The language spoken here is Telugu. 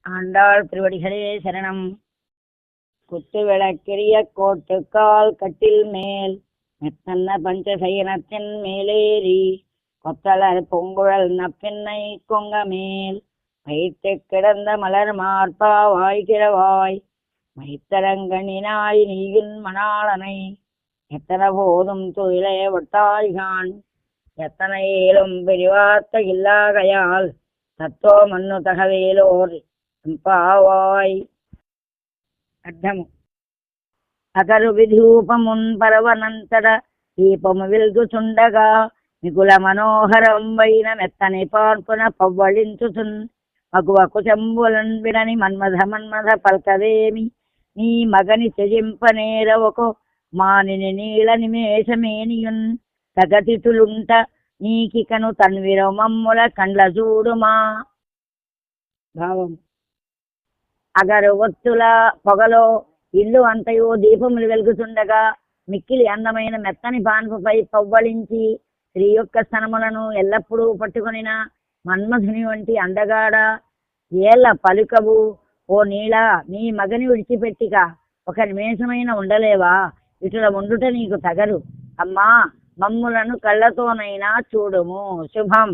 ஆண்டாள் திருவடிகளே சரணம். குத்து விளக்கிரிய கோட்டுக்கால் கட்டில் மேல் மெத்தன்ன பஞ்சசயனத்தின் மேலேறி கொத்தலர் பொங்குழல் நப்பின்னை கொங்க மேல் வைத்து கிடந்த மலர் மார்பா வாய்கிறவாய் மைத்தரங்கண்ணினாய் நீகின் மணாளனை எத்தனை போதும் துயிலே ஒட்டாய்கான் எத்தனை ஏலும் பெரிவார்த்த இல்லாகையால் தத்தோ மண்ணு தகவேலோர் పావాయ్. అర్థము. అతరు విధూపమున్ పరవనంతట దీపము వెల్గుచుండగా మిగుల మనోహరం వైన మెత్తని పార్పున పవ్వళించుచున్ మగువ కుచంబులన్ విడని మన్మథ పల్కదేమి నీ మగని త్యజింపనేరవకు మానిని నీల నిమేషమేనియున్ తగతితులుంట నీకికను తన్విరమమ్ముల కండ్ల చూడుమా. భావం. అగరు ఒత్తుల పొగలో ఇల్లు అంతయో దీపములు వెలుగుతుండగా మిక్కిలి అందమైన మెత్తని పాన్పుపై పవ్వళించి స్త్రీ యొక్క స్తనములను ఎల్లప్పుడూ పట్టుకొనిన మన్మధుని వంటి అందగాడ ఏళ్ళ పలుకవు ఓ నీళ, నీ మగని విడిచిపెట్టిక ఒక నిమేషమైన ఉండలేవా? ఇటుల ఉండుట నీకు తగరు. అమ్మా, మమ్ములను కళ్ళతోనైనా చూడుము. శుభం.